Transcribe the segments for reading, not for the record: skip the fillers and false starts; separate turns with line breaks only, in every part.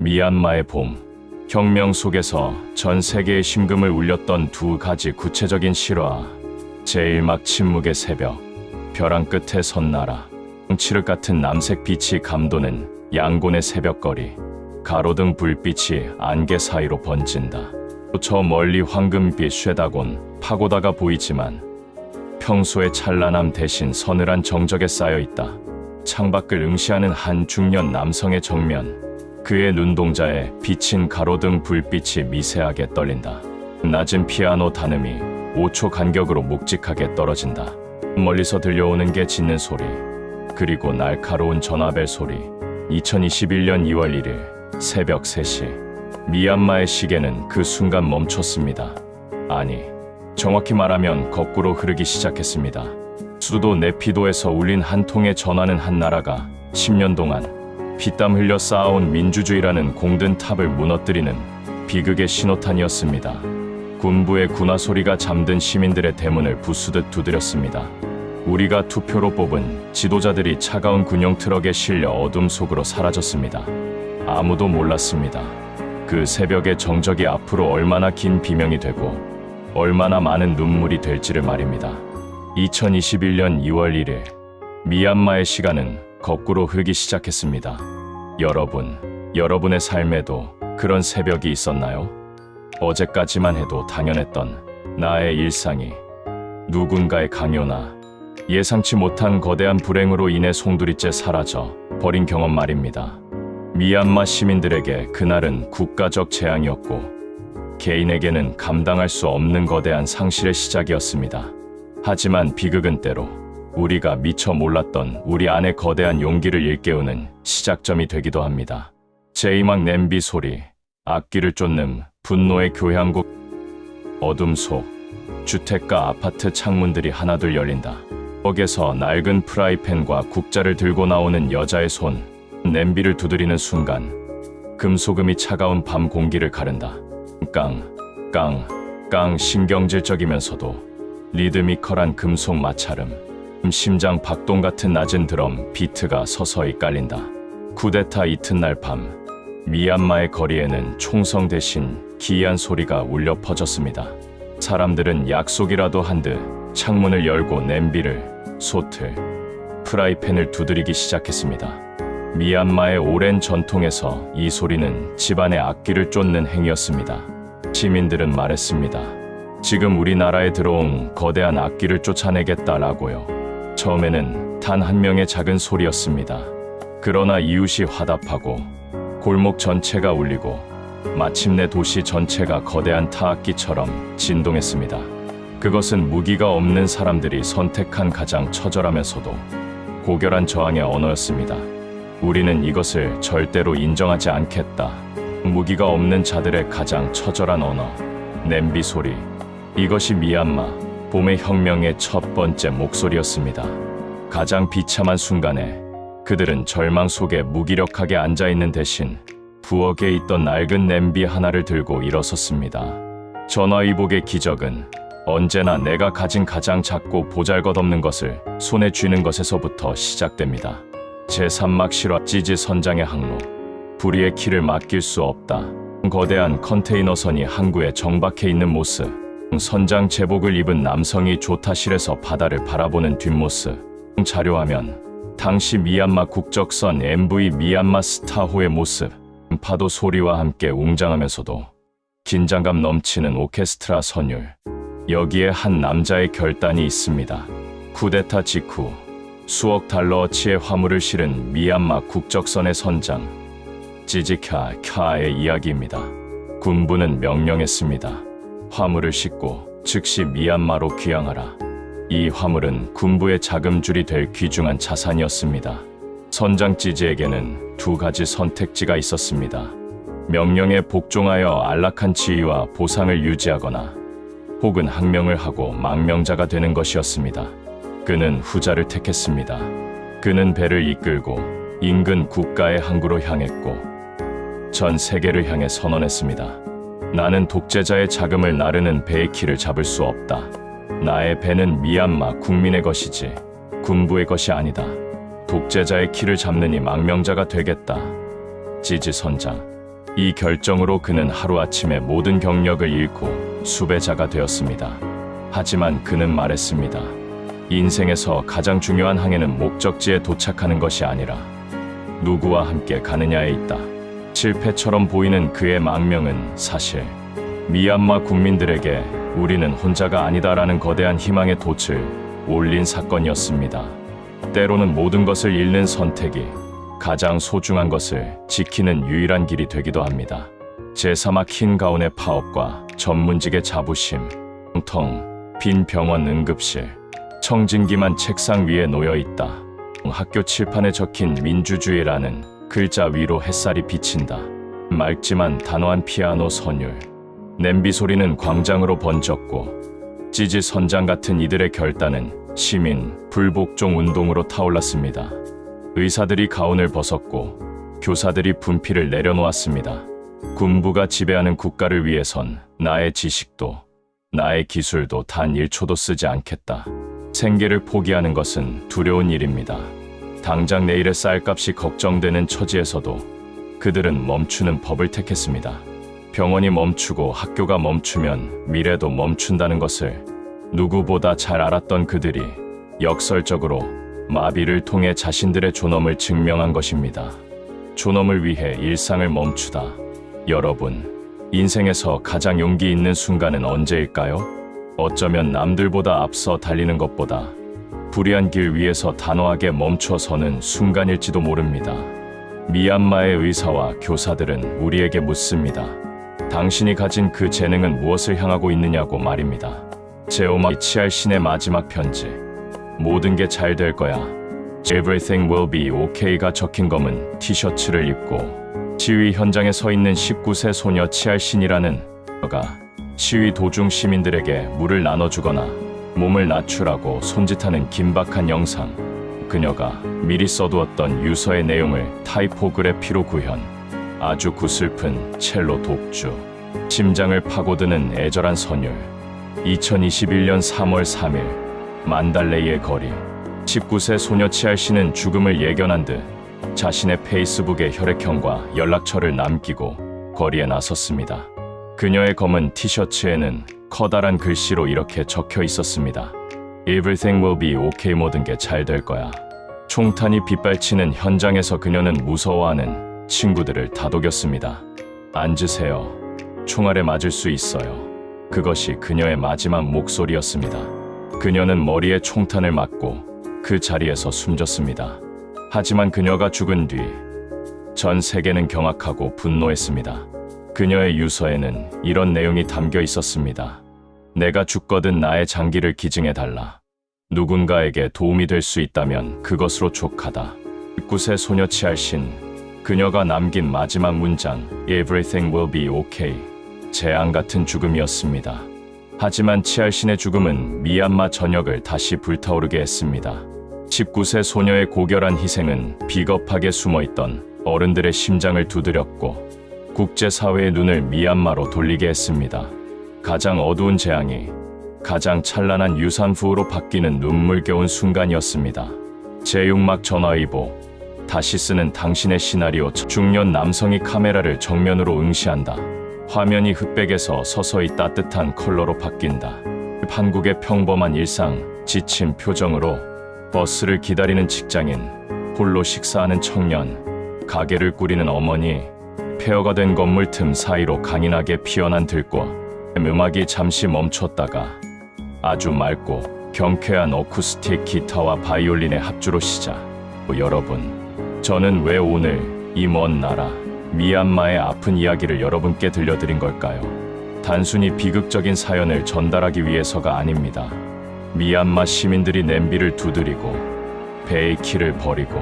미얀마의 봄. 혁명 속에서 전 세계의 심금을 울렸던 두 가지 구체적인 실화. 제1막 침묵의 새벽. 벼랑 끝에 선 나라. 칠흑 같은 남색 빛이 감도는 양곤의 새벽거리. 가로등 불빛이 안개 사이로 번진다. 저 멀리 황금빛 쇠다곤 파고다가 보이지만 평소의 찬란함 대신 서늘한 정적에 쌓여있다. 창밖을 응시하는 한 중년 남성의 정면. 그의 눈동자에 비친 가로등 불빛이 미세하게 떨린다. 낮은 피아노 단음이 5초 간격으로 묵직하게 떨어진다. 멀리서 들려오는 게 짖는 소리, 그리고 날카로운 전화벨 소리. 2021년 2월 1일 새벽 3시 미얀마의 시계는 그 순간 멈췄습니다. 아니, 정확히 말하면 거꾸로 흐르기 시작했습니다. 수도 네피도에서 울린 한 통의 전화는 한 나라가 10년 동안 피땀 흘려 쌓아온 민주주의라는 공든 탑을 무너뜨리는 비극의 신호탄이었습니다. 군부의 군화 소리가 잠든 시민들의 대문을 부수듯 두드렸습니다. 우리가 투표로 뽑은 지도자들이 차가운 군용 트럭에 실려 어둠 속으로 사라졌습니다. 아무도 몰랐습니다. 그 새벽의 정적이 앞으로 얼마나 긴 비명이 되고 얼마나 많은 눈물이 될지를 말입니다. 2021년 2월 1일 미얀마의 시간은 거꾸로 흐르기 시작했습니다. 여러분의 삶에도 그런 새벽이 있었나요? 어제까지만 해도 당연했던 나의 일상이 누군가의 강요나 예상치 못한 거대한 불행으로 인해 송두리째 사라져 버린 경험 말입니다. 미얀마 시민들에게 그날은 국가적 재앙이었고 개인에게는 감당할 수 없는 거대한 상실의 시작이었습니다. 하지만 비극은 때로 우리가 미처 몰랐던 우리 안의 거대한 용기를 일깨우는 시작점이 되기도 합니다. 제2막 냄비 소리, 악기를 쫓는 분노의 교향곡. 어둠 속 주택가 아파트 창문들이 하나둘 열린다. 거기에서 낡은 프라이팬과 국자를 들고 나오는 여자의 손. 냄비를 두드리는 순간 금소금이 차가운 밤 공기를 가른다. 깡 신경질적이면서도 리드미컬한 금속 마찰음. 심장 박동 같은 낮은 드럼 비트가 서서히 깔린다. 쿠데타 이튿날 밤 미얀마의 거리에는 총성 대신 기이한 소리가 울려 퍼졌습니다. 사람들은 약속이라도 한 듯 창문을 열고 냄비를, 솥을, 프라이팬을 두드리기 시작했습니다. 미얀마의 오랜 전통에서 이 소리는 집안의 악기를 쫓는 행위였습니다. 시민들은 말했습니다. 지금 우리나라에 들어온 거대한 악기를 쫓아내겠다라고요. 처음에는 단 한 명의 작은 소리였습니다. 그러나 이웃이 화답하고 골목 전체가 울리고 마침내 도시 전체가 거대한 타악기처럼 진동했습니다. 그것은 무기가 없는 사람들이 선택한 가장 처절하면서도 고결한 저항의 언어였습니다. 우리는 이것을 절대로 인정하지 않겠다. 무기가 없는 자들의 가장 처절한 언어, 냄비 소리. 이것이 미얀마 봄의 혁명의 첫 번째 목소리였습니다. 가장 비참한 순간에 그들은 절망 속에 무기력하게 앉아있는 대신 부엌에 있던 낡은 냄비 하나를 들고 일어섰습니다. 전화위복의 기적은 언제나 내가 가진 가장 작고 보잘것없는 것을 손에 쥐는 것에서부터 시작됩니다. 제3막 실화 찌지 선장의 항로. 불의의 키를 맡길 수 없다. 거대한 컨테이너선이 항구에 정박해 있는 모습. 선장 제복을 입은 남성이 조타실에서 바다를 바라보는 뒷모습. 자료화면. 당시 미얀마 국적선 MV 미얀마 스타호의 모습. 파도 소리와 함께 웅장하면서도 긴장감 넘치는 오케스트라 선율. 여기에 한 남자의 결단이 있습니다. 쿠데타 직후 수억 달러어치의 화물을 실은 미얀마 국적선의 선장 찌지캬의 이야기입니다. 군부는 명령했습니다. 화물을 싣고 즉시 미얀마로 귀향하라. 이 화물은 군부의 자금줄이 될 귀중한 자산이었습니다. 선장 찌지에게는 두 가지 선택지가 있었습니다. 명령에 복종하여 안락한 지위와 보상을 유지하거나 혹은 항명을 하고 망명자가 되는 것이었습니다. 그는 후자를 택했습니다. 그는 배를 이끌고 인근 국가의 항구로 향했고 전 세계를 향해 선언했습니다. 나는 독재자의 자금을 나르는 배의 키를 잡을 수 없다. 나의 배는 미얀마 국민의 것이지 군부의 것이 아니다. 독재자의 키를 잡느니 망명자가 되겠다. 찌지 선장. 이 결정으로 그는 하루아침에 모든 경력을 잃고 수배자가 되었습니다. 하지만 그는 말했습니다. 인생에서 가장 중요한 항해는 목적지에 도착하는 것이 아니라 누구와 함께 가느냐에 있다. 실패처럼 보이는 그의 망명은 사실 미얀마 국민들에게 우리는 혼자가 아니다라는 거대한 희망의 돛을 올린 사건이었습니다. 때로는 모든 것을 잃는 선택이 가장 소중한 것을 지키는 유일한 길이 되기도 합니다. 제3학 흰 가운의 파업과 전문직의 자부심, 텅 빈 병원 응급실, 청진기만 책상 위에 놓여 있다. 학교 칠판에 적힌 민주주의라는 글자 위로 햇살이 비친다. 맑지만 단호한 피아노 선율, 냄비 소리는 광장으로 번졌고 찌질 선장 같은 이들의 결단은 시민 불복종 운동으로 타올랐습니다. 의사들이 가운을 벗었고 교사들이 분필을 내려놓았습니다. 군부가 지배하는 국가를 위해선 나의 지식도 나의 기술도 단 1초도 쓰지 않겠다. 생계를 포기하는 것은 두려운 일입니다. 당장 내일의 쌀값이 걱정되는 처지에서도 그들은 멈추는 법을 택했습니다. 병원이 멈추고 학교가 멈추면 미래도 멈춘다는 것을 누구보다 잘 알았던 그들이 역설적으로 마비를 통해 자신들의 존엄을 증명한 것입니다. 존엄을 위해 일상을 멈추다. 여러분, 인생에서 가장 용기 있는 순간은 언제일까요? 어쩌면 남들보다 앞서 달리는 것보다 불의한 길 위에서 단호하게 멈춰서는 순간일지도 모릅니다. 미얀마의 의사와 교사들은 우리에게 묻습니다. 당신이 가진 그 재능은 무엇을 향하고 있느냐고 말입니다. 제오마 치알신의 마지막 편지. 모든 게 잘 될 거야. Everything will be okay가 적힌 검은 티셔츠를 입고 시위 현장에 서 있는 19세 소녀 치알신이라는 그가 시위 도중 시민들에게 물을 나눠주거나 몸을 낮추라고 손짓하는 긴박한 영상. 그녀가 미리 써두었던 유서의 내용을 타이포그래피로 구현. 아주 구슬픈 첼로 독주. 심장을 파고드는 애절한 선율. 2021년 3월 3일 만달레이의 거리. 19세 소녀 치알씨는 죽음을 예견한 듯 자신의 페이스북에 혈액형과 연락처를 남기고 거리에 나섰습니다. 그녀의 검은 티셔츠에는 커다란 글씨로 이렇게 적혀 있었습니다. Everything will be okay. 모든 게 잘 될 거야. 총탄이 빗발치는 현장에서 그녀는 무서워하는 친구들을 다독였습니다. 앉으세요. 총알에 맞을 수 있어요. 그것이 그녀의 마지막 목소리였습니다. 그녀는 머리에 총탄을 맞고 그 자리에서 숨졌습니다. 하지만 그녀가 죽은 뒤 전 세계는 경악하고 분노했습니다. 그녀의 유서에는 이런 내용이 담겨 있었습니다. 내가 죽거든 나의 장기를 기증해달라. 누군가에게 도움이 될 수 있다면 그것으로 족하다. 19세 소녀 치알신. 그녀가 남긴 마지막 문장 Everything will be okay. 재앙 같은 죽음이었습니다. 하지만 치알신의 죽음은 미얀마 전역을 다시 불타오르게 했습니다. 19세 소녀의 고결한 희생은 비겁하게 숨어있던 어른들의 심장을 두드렸고 국제사회의 눈을 미얀마로 돌리게 했습니다. 가장 어두운 재앙이 가장 찬란한 유산후로 바뀌는 눈물겨운 순간이었습니다. 제6막 전화위보. 다시 쓰는 당신의 시나리오. 중년 남성이 카메라를 정면으로 응시한다. 화면이 흑백에서 서서히 따뜻한 컬러로 바뀐다. 한국의 평범한 일상, 지친 표정으로 버스를 기다리는 직장인, 홀로 식사하는 청년, 가게를 꾸리는 어머니, 폐허가 된 건물 틈 사이로 강인하게 피어난 들꽃. 음악이 잠시 멈췄다가 아주 맑고 경쾌한 어쿠스틱 기타와 바이올린의 합주로 시작. 여러분, 저는 왜 오늘 이 먼 나라 미얀마의 아픈 이야기를 여러분께 들려드린 걸까요? 단순히 비극적인 사연을 전달하기 위해서가 아닙니다. 미얀마 시민들이 냄비를 두드리고 배의 키를 버리고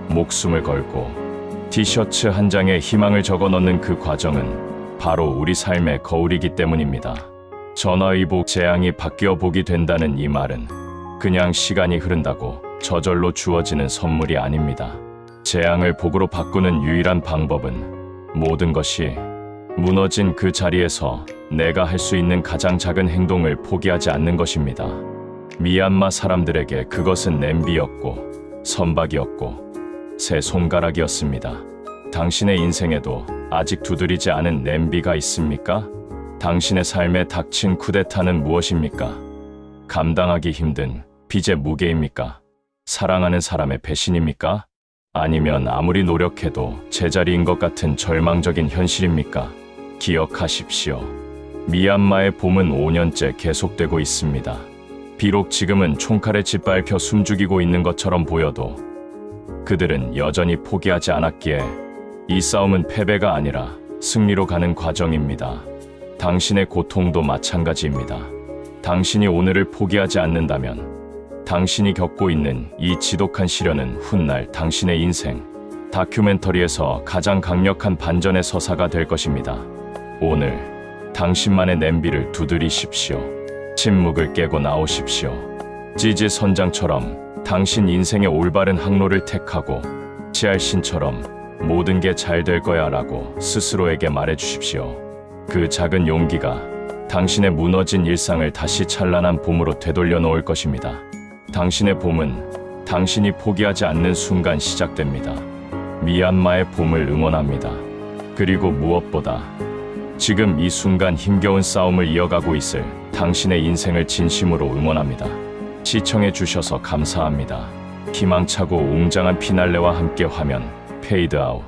목숨을 걸고 티셔츠 한 장에 희망을 적어 넣는 그 과정은 바로 우리 삶의 거울이기 때문입니다. 전화위복. 재앙이 바뀌어 복이 된다는 이 말은 그냥 시간이 흐른다고 저절로 주어지는 선물이 아닙니다. 재앙을 복으로 바꾸는 유일한 방법은 모든 것이 무너진 그 자리에서 내가 할 수 있는 가장 작은 행동을 포기하지 않는 것입니다. 미얀마 사람들에게 그것은 냄비였고 선박이었고 새 손가락이었습니다. 당신의 인생에도 아직 두드리지 않은 냄비가 있습니까? 당신의 삶에 닥친 쿠데타는 무엇입니까? 감당하기 힘든 빚의 무게입니까? 사랑하는 사람의 배신입니까? 아니면 아무리 노력해도 제자리인 것 같은 절망적인 현실입니까? 기억하십시오. 미얀마의 봄은 5년째 계속되고 있습니다. 비록 지금은 총칼에 짓밟혀 숨죽이고 있는 것처럼 보여도 그들은 여전히 포기하지 않았기에 이 싸움은 패배가 아니라 승리로 가는 과정입니다. 당신의 고통도 마찬가지입니다. 당신이 오늘을 포기하지 않는다면 당신이 겪고 있는 이 지독한 시련은 훗날 당신의 인생 다큐멘터리에서 가장 강력한 반전의 서사가 될 것입니다. 오늘 당신만의 냄비를 두드리십시오. 침묵을 깨고 나오십시오. 지지 선장처럼 당신 인생의 올바른 항로를 택하고 지알신처럼 모든 게 잘 될 거야 라고 스스로에게 말해주십시오. 그 작은 용기가 당신의 무너진 일상을 다시 찬란한 봄으로 되돌려 놓을 것입니다. 당신의 봄은 당신이 포기하지 않는 순간 시작됩니다. 미얀마의 봄을 응원합니다. 그리고 무엇보다 지금 이 순간 힘겨운 싸움을 이어가고 있을 당신의 인생을 진심으로 응원합니다. 시청해 주셔서 감사합니다. 희망차고 웅장한 피날레와 함께 화면 페이드 아웃.